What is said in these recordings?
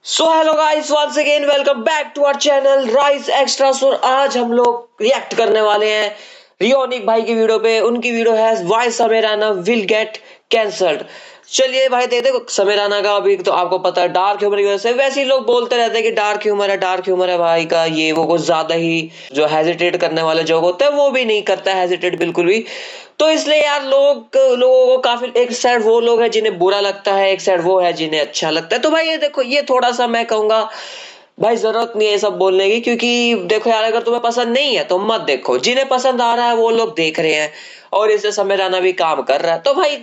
So hello guys, once again welcome back to our channel rice extras. और आज हम लोग रिएक्ट करने वाले हैं रियोनिक भाई की वीडियो पे। उनकी वीडियो है व्हाई समय रैना विल गेट कैंसल्ड। चलिए भाई, देखो समय रैना का अभी तो आपको पता है डार्क ह्यूमर की वजह से वैसे ही लोग बोलते रहते हैं कि डार्क ह्यूमर है भाई का, ये वो कुछ ज्यादा ही जो हेजिटेट करने वाले जोक होते हैं वो भी नहीं करता है हेजिटेट बिल्कुल भी। तो इसलिए यार लोगों को काफी, एक साइड वो लोग हैं जिन्हें बुरा लगता है, एक साइड वो है जिन्हें अच्छा लगता है। तो भाई ये देखो, ये थोड़ा सा मैं कहूंगा भाई जरूरत नहीं है ये सब बोलने की, क्योंकि देखो यार अगर तुम्हें पसंद नहीं है तो मत देखो, जिन्हें पसंद आ रहा है वो लोग देख रहे हैं और इससे समय राना भी काम कर रहा है। तो भाई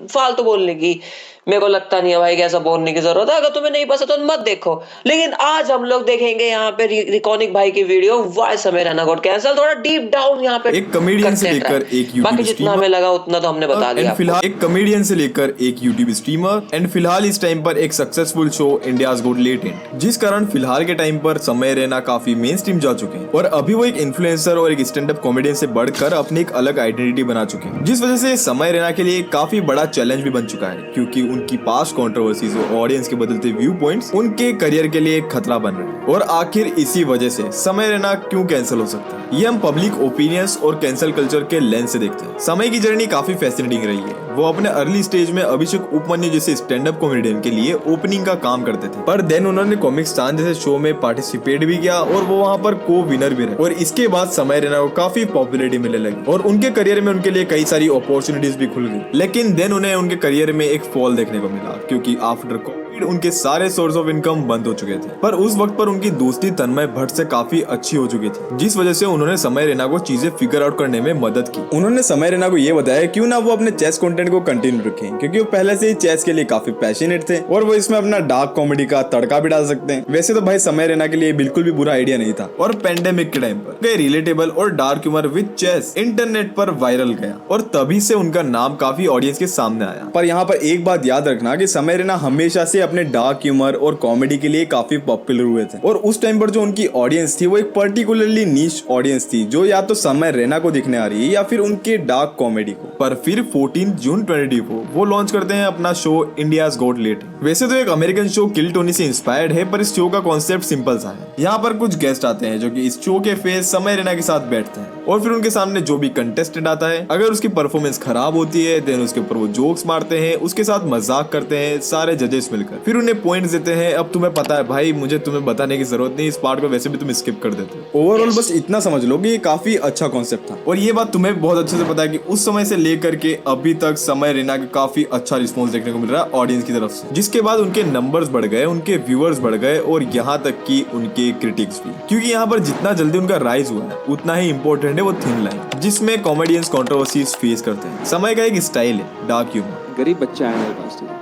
फालतू बोलने की मेरे को लगता नहीं है भाई कि ऐसा बोलने की जरूरत है। अगर तुम्हें नहीं पसंद तो मत देखो। लेकिन आज हम लोग देखेंगे यहाँ पे रिकॉनिक भाई की वीडियो व्हाई समय राना गॉट कैंसल। थोड़ा डीप डाउन यहाँ पे एक कॉमेडियन से लेकर एक यूट्यूब बाकी जितना हमें लगा उतना तो हमने बता दिया। फिलहाल एक कॉमेडियन से लेकर एक यूट्यूब स्ट्रीमर एंड फिलहाल इस टाइम पर एक successful show India's got latent, जिस कारण फिलहाल के टाइम पर समय रैना काफी मेन स्ट्रीम जा चुके हैं और अभी वो एक इन्फ्लुएंसर और एक स्टैंड अप कॉमेडियन से बढ़कर अपनी एक अलग आइडेंटिटी बना चुके हैं, जिस वजह से समय रैना के लिए काफी बड़ा चैलेंज भी बन चुका है, क्योंकि उनकी पास्ट कंट्रोवर्सीज और ऑडियंस के बदलते व्यू पॉइंट्स उनके करियर के लिए एक खतरा बन रहे हैं। और आखिर इसी वजह से समय रैना क्यों कैंसिल हो सकता है, ये हम पब्लिक ओपिनियंस और कैंसिल कल्चर के लेंस से देखते हैं। समय की जर्नी काफी फैसिनेटिंग रही है। वो अपने अर्ली स्टेज में अभिषेक उपमन्यु जैसे स्टैंड अप कॉमेडियन के लिए ओपनिंग का काम करते थे, पर देन उन्होंने कॉमिक स्टान जैसे शो में पार्टिसिपेट भी किया और वो वहाँ पर को विनर भी रहे। और इसके बाद समय रैना को काफी पॉपुलैरिटी मिलने लगी और उनके करियर में उनके लिए कई सारी अपॉर्चुनिटीज भी खुल गई। लेकिन देन उन्हें उनके करियर में एक फॉल देखने को मिला, क्योंकि आफ्टर कोविड उनके सारे सोर्स ऑफ इनकम बंद हो चुके थे। पर उस वक्त पर उनकी दोस्ती तन्मय भट्ट से काफी अच्छी हो चुकी थी, जिस वजह से उन्होंने समय रैना को चीजें फिगर आउट करने में मदद की। उन्होंने समय रैना को ये बताया क्यों ना वो अपने चेस कंटेंट को कंटिन्यू रखें, क्योंकि वो पहले से ही चेस के लिए काफी पैशनेट थे और वो इसमें अपना डार्क कॉमेडी का तड़का भी डाल सकते हैं। वैसे तो भाई समय रैना के लिए बिल्कुल भी बुरा आइडिया नहीं था और पेंडेमिक के टाइम पर रिलेटेबल और dark humour with chess internet पर वायरल गया और तभी से उनका नाम काफी ऑडियंस के सामने आया। पर यहाँ पर एक बात याद रखना कि समय रैना हमेशा से अपने डार्क ह्यूमर और कॉमेडी के लिए काफी पॉपुलर हुए थे और उस टाइम पर जो उनकी ऑडियंस थी वो एक पर्टिकुलरली नीश ऑडियंस थी, जो या तो समय रैना को दिखने आ रही है या फिर उनके डार्क कॉमेडी को। पर फिर 14 जून 2024 वो लॉन्च करते हैं अपना शो इंडियाज गॉट लेटेंट। वैसे तो एक अमेरिकन शो किल टोनी से इंस्पायर्ड है, पर इस शो का कॉन्सेप्ट सिंपल सा है। यहाँ पर कुछ गेस्ट आते हैं जो कि इस शो के फेस समय रैना के साथ बैठते हैं और फिर उनके सामने जो भी कंटेस्टेंट आता है, अगर उसकी परफॉर्मेंस खराब होती है देन उसके ऊपर वो जोक्स मारते हैं, उसके साथ मजाक करते हैं सारे जजेस मिलकर, फिर उन्हें पॉइंट्स देते हैं। अब तुम्हें पता है भाई, मुझे तुम्हें बताने की जरूरत नहीं, इस पार्ट को वैसे भी तुम स्किप कर देते हो। ओवरऑल बस इतना समझ लो कि ये काफी अच्छा कॉन्सेप्ट था और ये बात तुम्हें बहुत अच्छे से पता है कि उस समय से लेकर के अभी तक समय रैना का काफी अच्छा रिस्पॉन्स देखने को मिल रहा है ऑडियंस की तरफ से, जिसके बाद उनके नंबर्स बढ़ गए, उनके व्यूअर्स बढ़ गए और यहाँ तक कि उनके क्रिटिक्स भी, क्योंकि यहाँ पर जितना जल्दी उनका राइज हुआ है उतना ही इंपॉर्टेंट है वो थिन लाइन, जिसमें कॉमेडियंस कंट्रोवर्सीज फेस करते हैं। समय का एक स्टाइल है डार्क ह्यूमर। गरीब बच्चा है मेरे पास, ठीक है,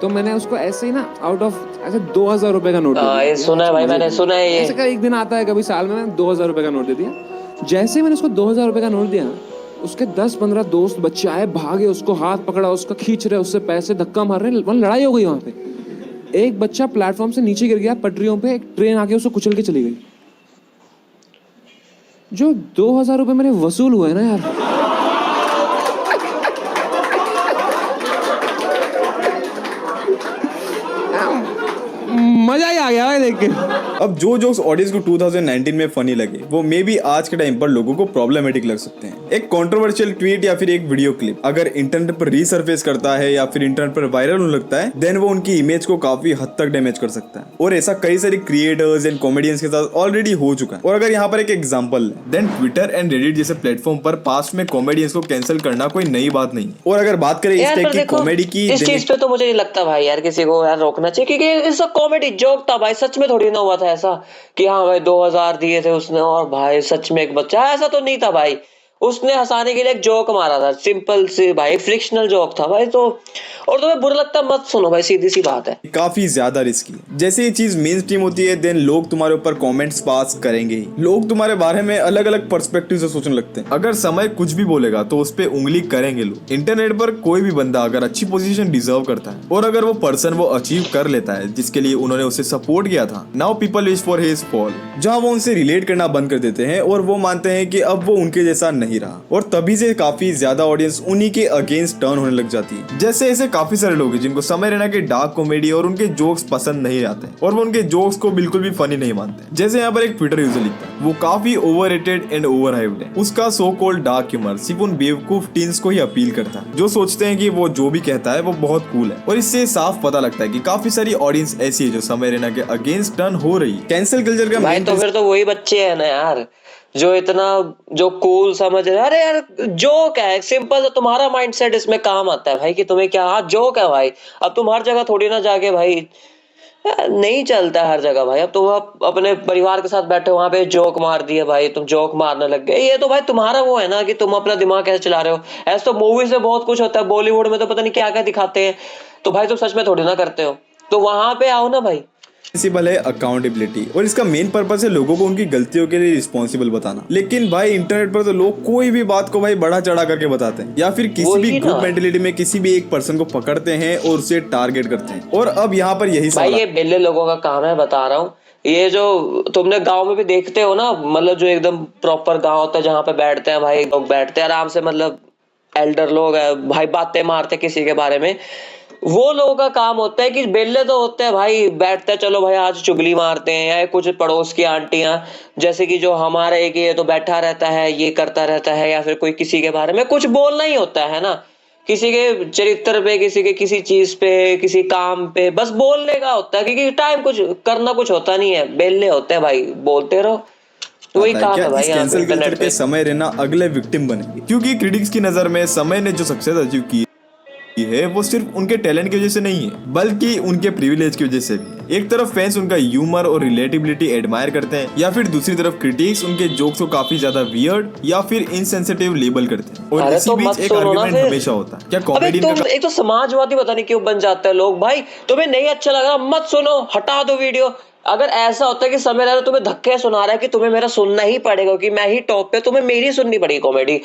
तो मैंने उसको ऐसे ही ना आउट ऑफ ऐसे 2000 रुपए का नोट दे दिया। ये सुना है भाई, मैंने सुना है। ये ऐसे का एक दिन आता है कभी साल में, मैंने 2000 रुपए का नोट दे दिया। जैसे ही मैंने उसको 2000 रुपए का नोट दिया, उसके 10-15 दोस्त बच्चे आए, भागे, उसको हाथ पकड़ा, उसका खींच रहे, उससे पैसे धक्का मार रहे, वहाँ लड़ाई हो गई। वहाँ पे एक बच्चा प्लेटफॉर्म से नीचे गिर गया, पटरियों पे एक ट्रेन आके उसको कुचल के चली गई। जो 2000 रुपए मेरे वसूल हुए ना यार, मजा ही आ गया है देख के। अब जो जोक्स ऑडियंस को 2019 में फनी लगे वो मे बी आज के टाइम पर लोगों को प्रॉब्लमेटिक लग सकते हैं। एक कंट्रोवर्शियल ट्वीट या फिर एक वीडियो क्लिप अगर इंटरनेट पर रीसर्फेस करता है या फिर इंटरनेट पर वायरल होने लगता है, देन वो उनकी इमेज को काफी हद तक डैमेज कर सकता है और ऐसा कई सारे क्रिएटर्स एंड कॉमेडियंस के साथ ऑलरेडी हो चुका है। और अगर यहाँ पर एक एग्जाम्पल है, देन ट्विटर एंड रेडिट जैसे प्लेटफॉर्म पर पास्ट में कॉमेडियंस को कैंसिल करना कोई नई बात नहीं। और अगर बात करें इस टाइप की कॉमेडी की, इस चीज पे तो मुझे नहीं लगता भाई यार किसी को यार रोकना चाहिए, क्योंकि इस कॉमेडी जोक था भाई, सच में थोड़ी ना हुआ था ऐसा कि हाँ भाई 2000 दिए थे उसने और भाई सच में एक बच्चा, ऐसा तो नहीं था भाई। उसने हंसाने के लिए एक जोक मारा था, सिंपल सी भाई फ्रिक्शनल जोक था भाई। तो और तुम्हें बुरा लगता मत सुनो भाई, सीधी सी बात है। काफी ज्यादा रिस्की है। जैसे ये चीज मेन स्ट्रीम होती है देन लोग तुम्हारे ऊपर कमेंट्स पास करेंगे ही, लोग तुम्हारे बारे में अलग अलग पर्सपेक्टिव से सोचने लगते हैं। अगर समय कुछ भी बोलेगा तो उस पे उंगली करेंगे लोग। इंटरनेट पर कोई भी बंदा अगर अच्छी पोजीशन डिजर्व करता है और अगर वो पर्सन वो अचीव कर लेता है जिसके लिए उन्होंने उसे सपोर्ट किया था, now people wish for his fall, जहाँ वो उनसे रिलेट करना बंद कर देते हैं और वो मानते हैं कि अब वो उनके जैसा नहीं नहीं रहा और तभी से काफी ज्यादा ऑडियंस उन्हीं के अगेंस्ट टर्न होने लग जाती है। जैसे ऐसे काफी सारे लोग हैं जिनको समय रैना के डार्क कॉमेडी और उनके जोक्स पसंद नहीं आते और वो उनके जोक्स को बिल्कुल भी फनी नहीं मानते। जैसे यहाँ पर एक ट्विटर यूजर लिखता है, वो काफी ओवररेटेड एंड ओवरहाइप्ड है। उसका सो कॉल्ड डार्क ह्यूमर सिर्फ उन बेवकूफ टीन्स को ही अपील करता है जो सोचते हैं कि वो जो भी कहता है वो बहुत कूल है। और इससे साफ पता लगता है कि काफी सारी ऑडियंस ऐसी है जो समय रैना के अगेंस्ट टर्न हो रही है। कैंसिल कल्चर का भाई तो फिर तो वही बच्चे हैं ना यार जो इतना जो कूल समझ रहे। अरे यार जोक है, सिंपल। तुम्हारा माइंडसेट इसमें काम आता है भाई कि तुम्हें क्या, हाँ जोक है भाई। अब तुम हर जगह थोड़ी ना जाके भाई, नहीं चलता हर जगह भाई। अब तुम अपने परिवार के साथ बैठे वहां पे जोक मार दिए भाई, तुम जोक मारने लग गए। ये तो भाई तुम्हारा वो है ना कि तुम अपना दिमाग कैसे चला रहे हो। ऐसे तो मूवी से बहुत कुछ होता है, बॉलीवुड में तो पता नहीं क्या क्या दिखाते हैं, तो भाई तुम सच में थोड़ी ना करते हो। तो वहां पे आओ ना भाई। प्रिंसिपल है अकाउंटेबिलिटी और इसका मेन पर्पस है लोगों को उनकी गलतियों के लिए रिस्पॉन्सिबल बताना। लेकिन भाई इंटरनेट पर तो लोग कोई भी बात को भाई बढ़ा चढ़ा करके बताते हैं या फिर किसी भी ग्रुप मेंटेलिटी में किसी भी एक पर्सन को पकड़ते हैं और उसे टारगेट करते हैं। और अब यहाँ पर यही भाई ये बेल्ले लोगों का काम है, बता रहा हूँ। ये जो तुमने गांव में भी देखते हो ना, मतलब जो एकदम प्रॉपर गांव होता है जहाँ पे बैठते हैं भाई लोग, बैठते हैं आराम से, मतलब एल्डर लोग है भाई, बातें मारते किसी के बारे में। वो लोगों का काम होता है कि बेल्ले तो होते हैं भाई, बैठते हैं चलो भाई आज चुगली मारते हैं। या कुछ पड़ोस की आंटियां जैसे कि जो हमारा एक ये तो बैठा रहता है, ये करता रहता है, या फिर कोई किसी के बारे में कुछ बोलना ही होता है ना, किसी के चरित्र पे, किसी के किसी चीज पे, किसी काम पे बस बोलने का होता है, क्योंकि टाइम कुछ करना कुछ होता नहीं है। बेल्ले होते हैं भाई, बोलते रहो। तो वही काम है भाई। कैंसिल कल्चर के समय रहना अगले विक्टिम बनेंगे क्योंकि क्रिटिक्स की नजर में समय ने जो सक्सेस अचीव की है वो सिर्फ उनके टैलेंट की वजह से नहीं है बल्कि उनके प्रिविलेज की वजह से भी। एक तरफ फैंस उनका ह्यूमर और रिलेटिबिलिटी एडमायर करते हैं या फिर दूसरी तरफ क्रिटिक्स उनके जोक्स को काफी ज्यादा वियर्ड या फिर इनसेंसिटिव लेबल करते हैं। और इसी बीच एक आर्गुमेंट हमेशा होता है, क्या कॉमेडी एक तो समाजवादी पता नहीं क्यों बन जाते हैं लोग भाई। तुम्हें नहीं अच्छा लग रहा मत सुनो, हटा दो वीडियो। अगर ऐसा होता है कि समय रैना तुम्हें धक्के सुना रहा है कि तुम्हें मेरा सुनना ही पड़ेगा क्योंकि मैं ही टॉप पे, तुम्हें मेरी सुननी पड़ेगी कॉमेडी।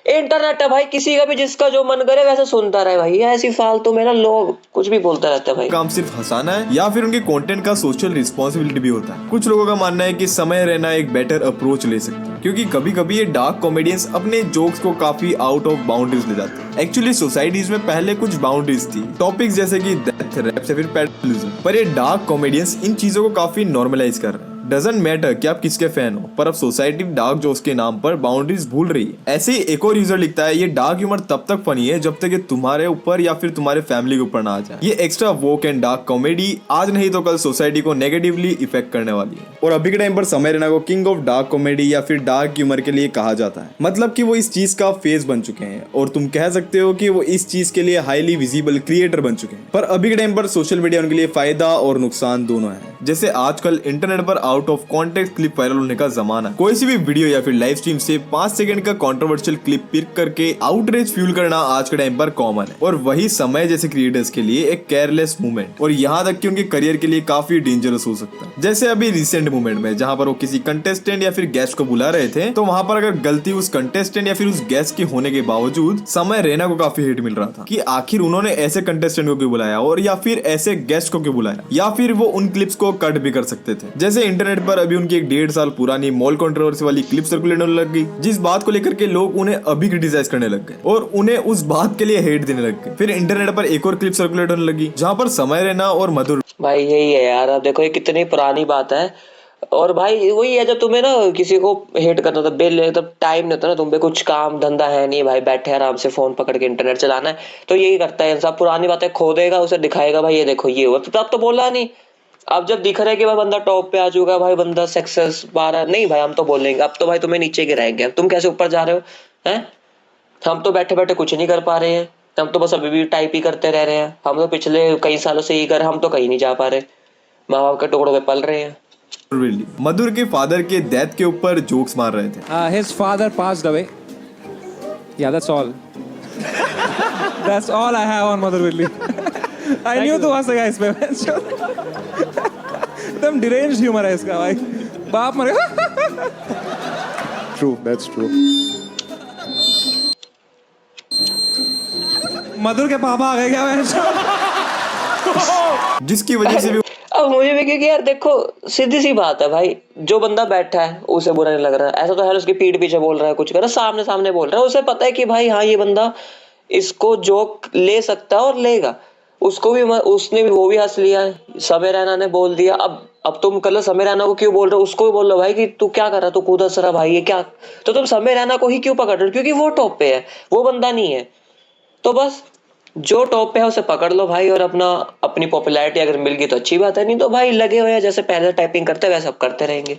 इंटरनेट है भाई, किसी का भी जिसका जो मन करे वैसे सुनता रहे भाई। ऐसी फालतू में ना लोग कुछ भी बोलते रहते हैं भाई। काम सिर्फ हंसाना है या फिर उनके कंटेंट का सोशल रिस्पॉन्सिबिलिटी भी होता है। कुछ लोगों का मानना है कि समय रैना एक बेटर अप्रोच ले सकते हैं क्योंकि कभी कभी ये डार्क कॉमेडियंस अपने जोक्स को काफी आउट ऑफ बाउंड्रीज ले जाते हैं। एक्चुअली सोसाइटीज में पहले कुछ बाउंड्रीज थी, टॉपिक्स जैसे कि डेथ, रैप या फिर पेडलिज्म, पर ये डार्क कॉमेडियंस इन चीजों को काफी नॉर्मलाइज कर रहे हैं। डजंट मैटर कि आप किसके फैन हो, पर अब सोसाइटी डार्क जोक्स के नाम पर बाउंड्रीज भूल रही है। ऐसे ही एक और यूजर लिखता है, ये डार्क ह्यूमर तब तक फनी है जब तक ये तुम्हारे ऊपर या फिर तुम्हारे फैमिली के ऊपर ना आ जाए। ये extra woke and dark comedy आज नहीं तो कल सोसाइटी को नेगेटिवली इफेक्ट करने वाली है। और अभी के टाइम पर समय रैना को किंग ऑफ डार्क कॉमेडी या फिर डार्क ह्यूमर के लिए कहा जाता है, मतलब कि वो इस चीज का फेस बन चुके हैं और तुम कह सकते हो कि वो इस चीज के लिए हाईली विजिबल क्रिएटर बन चुके हैं। पर अभी के टाइम पर सोशल मीडिया उनके लिए फायदा और नुकसान दोनों है। जैसे आजकल इंटरनेट पर out of context clip viral होने का जमाना है। कोई सी भी वीडियो या फिर लाइव स्ट्रीम से 5 सेकंड का कंट्रोवर्शियल क्लिप पिक करके आउटरीच फ्यूल करना आज के टाइम पर कॉमन है और वही समय जैसे क्रिएटर्स के लिए एक केयरलेस मूवमेंट और यहाँ तक कि उनके करियर के लिए काफी डेंजरस हो सकता है। जैसे अभी रिसेंट मूवमेंट में जहाँ पर वो किसी कंटेस्टेंट या फिर गेस्ट को बुला रहे थे, तो वहाँ पर अगर गलती उस कंटेस्टेंट या फिर उस गेस्ट के होने के बावजूद समय रैना को काफी हिट मिल रहा था कि आखिर उन्होंने ऐसे कंटेस्टेंट को क्यों बुलाया और या फिर ऐसे गेस्ट को क्यों बुलाया, या फिर वो उन क्लिप्स को कट भी कर सकते थे। जैसे इंटरनेट पर अभी उनकी एक 1.5 साल पुरानी मॉल कंट्रोवर्सी वाली क्लिप सर्कुलेट होने लग गई, जिस बात को लेकर के लोग उन्हें अभी क्रिटिसाइज करने लग गए और उन्हें उस बात के लिए हेट देने लग गए। फिर इंटरनेट पर एक और क्लिप सर्कुलेट होने लगी जहाँ पर समय रैना और मधुर, भाई यही है यार। अब देखो ये कितनी पुरानी बात है और भाई वही है, जब तुम्हें ना किसी को हेट करना था, बेल तब टाइम नहीं होता ना, तुम पे कुछ काम धंधा है नहीं भाई, बैठे आराम से फोन पकड़ के इंटरनेट चलाना है, तो यही करता है इंसान। पुरानी बातें खो देगा, उसे दिखाएगा भाई ये देखो ये हुआ, तो अब तो बोला नहीं। अब जब दिख रहा है कि भाई बंदा टॉप पे आ चुका है, भाई बंदा सक्सेस पा रहा है, नहीं भाई हम तो बोलेंगे अब तो भाई तुम्हें नीचे गिराएंगे। अब तुम कैसे ऊपर जा रहे हो हैं? हम तो बैठे बैठे कुछ नहीं कर पा रहे हैं, हम तो बस अभी भी टाइप ही करते रह रहे हैं। हम तो पिछले कई सालों से ही कर, हम तो कहीं नहीं जा पा रहे, माँ बाप के टुकड़ों पे पल रहे हैं। मधुर के फादर के डेथ के ऊपर जोक्स मार रहे थे। His father passed away. Yeah, that's all. That's all I have on Madhur Willi. I knew तू हंसेगा इस पे। एकदम deranged humor है इसका भाई। बाप मरे। True, that's true. मधुर के पापा आ गए क्या? जिसकी वजह से भी अब मुझे भी, क्योंकि यार देखो सीधी सी बात है भाई, जो बंदा बैठा है उसे बुरा नहीं लग रहा है, ऐसा तो है उसकी पीठ पीछे बोल रहा है कुछ कर रहा है, सामने सामने बोल रहा है, उसे पता है कि भाई हाँ ये बंदा इसको जोक ले सकता है और लेगा, उसको भी उसने भी वो भी हंस लिया है, समय रैना ने बोल दिया। अब तुम कल समय रैना को क्यों बोल रहे हो, उसको भी बोल रहे हो भाई कि तू क्या कर रहा, तू खुद हंस रहा भाई ये क्या, तो तुम समय रैना को ही क्यों पकड़ रहे हो, क्योंकि वो टॉप पे है, वो बंदा नहीं है। तो बस जो टॉप पे है उसे पकड़ लो भाई, और अपनी पॉपुलैरिटी अगर मिल गई तो अच्छी बात है, नहीं तो भाई लगे हुए हैं जैसे पहले टाइपिंग करते वैसे अब करते रहेंगे।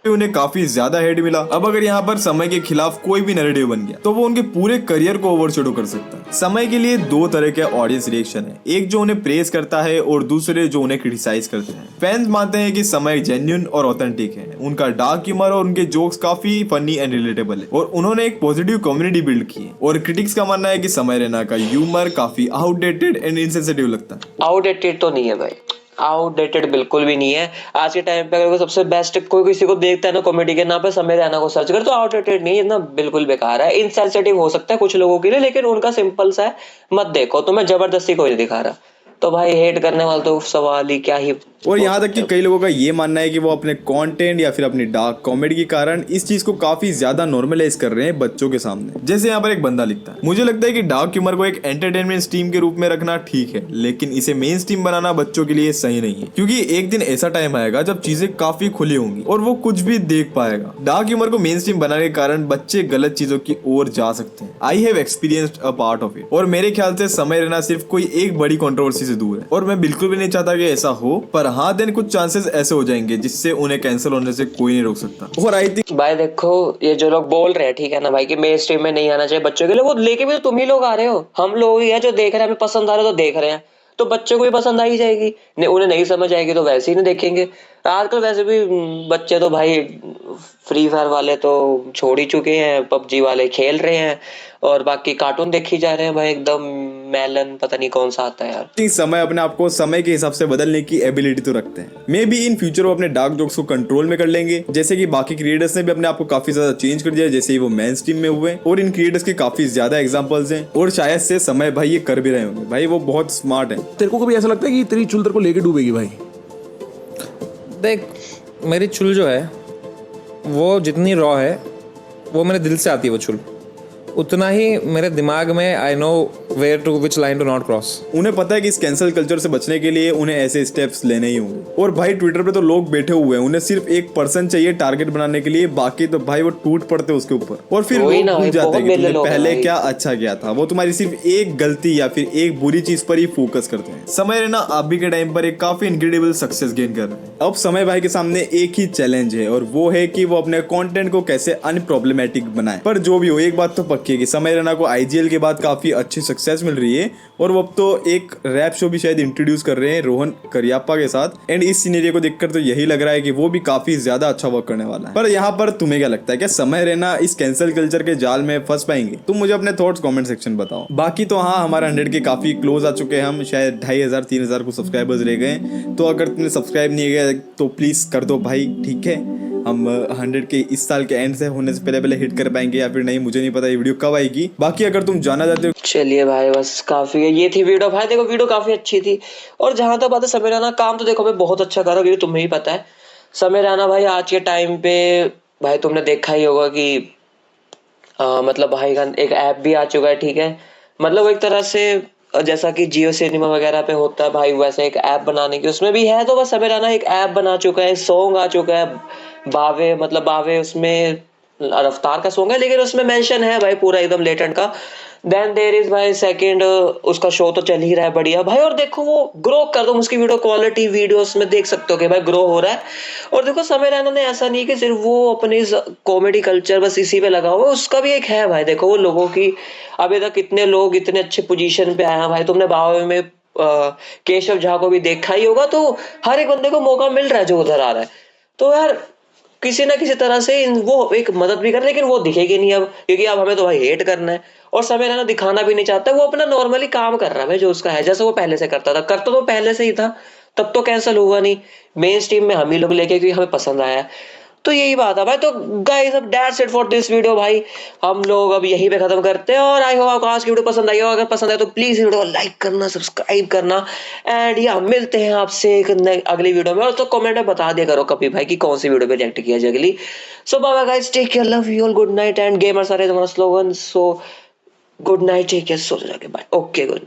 उन्हें काफी ज्यादा हेट मिला। अब अगर यहाँ पर समय के खिलाफ कोई भी नैरेटिव बन गया तो वो उनके पूरे करियर को ओवरशैडो कर सकता है। समय के लिए दो तरह के ऑडियंस रिएक्शन है, एक जो उन्हें प्रेज करता है और दूसरे जो उन्हें क्रिटिसाइज करते हैं। फैंस मानते हैं कि समय जेन्युइन और ऑथेंटिक है, उनका डार्क ह्यूमर और उनके जोक्स काफी फनी एंड रिलेटेबल है और उन्होंने एक पॉजिटिव कम्युनिटी बिल्ड की है। और क्रिटिक्स का मानना है कि समय रैना का ह्यूमर काफी आउटडेटेड एंड इनसेंसिटिव लगता है। आउटडेटेड तो नहीं है भाई, आउटडेटेड बिल्कुल भी नहीं है। आज के टाइम पे अगर कोई सबसे बेस्ट कोई किसी को देखता है ना कॉमेडी के नाम पे समय रैना को सर्च कर, तो आउटडेटेड नहीं है ना, बिल्कुल बेकार है। इनसेंसिटिव हो सकता है कुछ लोगों के लिए, लेकिन उनका सिंपल सा है, मत देखो, तुम्हें जबरदस्ती कोई नहीं दिखा रहा, तो भाई हेट करने वाला तो सवाल ही क्या ही। और यहाँ तक कि कई लोगों का ये मानना है कि वो अपने कंटेंट या फिर अपनी डार्क कॉमेडी के कारण इस चीज को काफी ज्यादा नॉर्मलाइज कर रहे हैं बच्चों के सामने। जैसे यहाँ पर एक बंदा लिखता है, मुझे लगता है कि डार्क ह्यूमर को एक एंटरटेनमेंट स्ट्रीम के रूप में रखना ठीक है, लेकिन इसे मेन स्ट्रीम बनाना बच्चों के लिए सही नहीं है, क्योंकि एक दिन ऐसा टाइम आएगा जब चीजें काफी खुली होंगी और वो कुछ भी देख पाएगा। डार्क ह्यूमर को मेन स्ट्रीम बनाने के कारण बच्चे गलत चीजों की ओर जा सकते हैं। I have experienced a part of it, और मेरे ख्याल से समय रैना सिर्फ कोई एक बड़ी कंट्रोवर्सी से दूर है, और मैं बिल्कुल भी नहीं चाहता कि ऐसा हो, पर हाँ देन कुछ चांसेस ऐसे हो जाएंगे जिससे उन्हें कैंसिल होने से कोई नहीं रोक सकता। और आई थिंक भाई देखो ये जो लोग बोल रहे हैं ठीक है ना भाई कि मेन स्ट्रीम में नहीं आना चाहिए बच्चों के लिए, वो लेके भी तो तुम ही लोग आ रहे हो, हम लोग ही है जो देख रहे हैं, हमें पसंद आ रहा है तो देख रहे हैं, तो बच्चों को भी पसंद आ ही जाएगी, नहीं उन्हें नहीं समझ आएगी तो वैसे ही नहीं देखेंगे। आजकल वैसे भी बच्चे तो भाई फ्री फायर वाले तो छोड़ ही चुके हैं, पबजी वाले खेल रहे हैं, और बाकी कार्टून देखी जा रहे हैं भाई, एकदम मेलन पता नहीं कौन सा आता है यार। समय अपने आप को समय के हिसाब से बदलने की एबिलिटी तो रखते हैं। मे बी इन फ्यूचर वो अपने डार्क जोक्स को कंट्रोल में कर लेंगे, जैसे कि बाकी क्रिएटर्स ने भी अपने आप को काफी ज्यादा चेंज कर दिया, जैसे ही वो मेन स्ट्रीम में हुए। और इन क्रिएटर्स के काफी ज्यादा एग्जांपल्स हैं, और शायद से समय भाई ये कर भी रहे होंगे। भाई वो बहुत स्मार्ट है। तेरे को कभी ऐसा लगता है कि तेरी चुल तेरे को लेके डूबेगी भाई? देख मेरी चुल जो है वो जितनी रॉ है वो मेरे दिल से आती है, वो चुल उतना ही मेरे दिमाग में I know where to which line to not cross. उन्हें पता है कि इस कैंसल कल्चर से बचने के लिए उन्हें ऐसे स्टेप्स लेने ही होंगे। और भाई ट्विटर पे तो लोग बैठे हुए हैं, उन्हें सिर्फ एक पर्सन चाहिए टारगेट बनाने के लिए, बाकी तो भाई वो टूट पड़ते उसके ऊपर, और फिर लोग भूल जाते हैं कि तुमने पहले क्या अच्छा किया था। वो तुम्हारी सिर्फ एक गलती या फिर एक बुरी चीज पर ही फोकस करते हैं। समय रैना अभी के टाइम पर एक काफी इनक्रेडिबल सक्सेस गेन कर रहे हैं। अब समय भाई के सामने एक ही चैलेंज है, और वो है कि वो अपने कंटेंट को कैसे अनप्रॉब्लमेटिक बनाए। पर जो भी हो, एक बात तो पक्की है कि समय रैना को आईजीएल के बाद काफी अच्छी सक्सेस मिल रही है, और वो अब तो एक रैप शो भी शायद इंट्रोड्यूस कर रहे हैं रोहन करियप्पा के साथ। एंड इस सिनेरियो को देखकर तो यही लग रहा है कि वो भी काफी ज्यादा अच्छा वर्क करने वाला है। पर यहाँ पर तुम्हें क्या लगता है, क्या समय रैना इस कैंसिल कल्चर के जाल में फंस पाएंगे? तुम मुझे अपने थॉट्स कमेंट सेक्शन बताओ। बाकी तो हाँ, हमारा 100 के काफी क्लोज आ चुके हैं हम, शायद 2500-3000 को सब्सक्राइबर्स रह गए। तो अगर तुमने सब्सक्राइब नहीं किया तो प्लीज कर दो भाई, ठीक है। हम 100 के इस साल के एंड से होने से पहले हिट कर पाएंगे या फिर नहीं, मुझे नहीं पता ये वीडियो कब आएगी। बाकी अगर तुम जाना चाहते हो, चलिए भाई बस काफी है, ये थी वीडियो भाई। देखो वीडियो काफी अच्छी थी, और जहां तक बात है समय रैना काम तो देखो मैं बहुत अच्छा कर रहा हूँ, क्योंकि तुम्हें ही पता है समय रैना भाई आज के टाइम पे भाई तुमने देखा ही होगा कि मतलब भाई एक ऐप भी आ चुका है, ठीक है। मतलब वो एक तरह से जैसा कि जियो सिनेमा वगैरह पे होता है भाई, वैसे एक ऐप बनाने की उसमें भी है, तो बस समय रैना एक ऐप बना चुका है, सॉन्ग आ चुका है बावे, मतलब बावे उसमें रफ्तार का सॉन्ग है, लेकिन उसमें मेंशन है भाई पूरा एकदम लेटेंट का। देन देयर इज भाई सेकंड, उसका शो तो चल ही रहा है बढ़िया भाई, और देखो वो ग्रो कर दो, उसकी वीडियो क्वालिटी वीडियोस में देख सकते हो कि भाई ग्रो हो रहा है। और देखो समय रैना ने ऐसा नहीं कि सिर्फ वो अपनी कॉमेडी कल्चर बस इसी पे लगा हुआ, उसका भी एक है भाई। देखो वो लोगों की अभी तक कितने लोग इतने अच्छे पोजीशन पे आए हैं भाई, तुमने बावे में केशव झा को भी देखा ही होगा, तो हर एक बंदे को मौका मिल रहा है जो उधर आ रहा है, तो यार किसी ना किसी तरह से वो एक मदद भी कर, लेकिन वो दिखेगी नहीं अब, क्योंकि अब हमें तो भाई हेट करना है, और समय रैना दिखाना भी नहीं चाहता, वो अपना नॉर्मली काम कर रहा है जो उसका है, जैसे वो पहले से करता था, करता तो पहले से ही था, तब तो कैंसिल हुआ नहीं, मेन स्ट्रीम में हम ही लोग लेके क्योंकि हमें पसंद आया। तो यही बात है भाई। तो गाइस अब that's it for this video भाई, हम लोग अब यहीं पे खत्म करते हैं। और आई होप आपको आज की वीडियो पसंद आई हो। अगर पसंद आए तो प्लीज वीडियो को लाइक करना, सब्सक्राइब करना, एंड या मिलते हैं आपसे एक अगली वीडियो में। और तो कमेंट में बता दिया करो कभी भाई कि कौन सी वीडियो पे रिएक्ट किया जाए अगली। So bye bye guys, take care, love you all, good night, and gamers are तुम्हारा slogan. So good night, take care, सो जाके बाय, ओके गुड नाइट।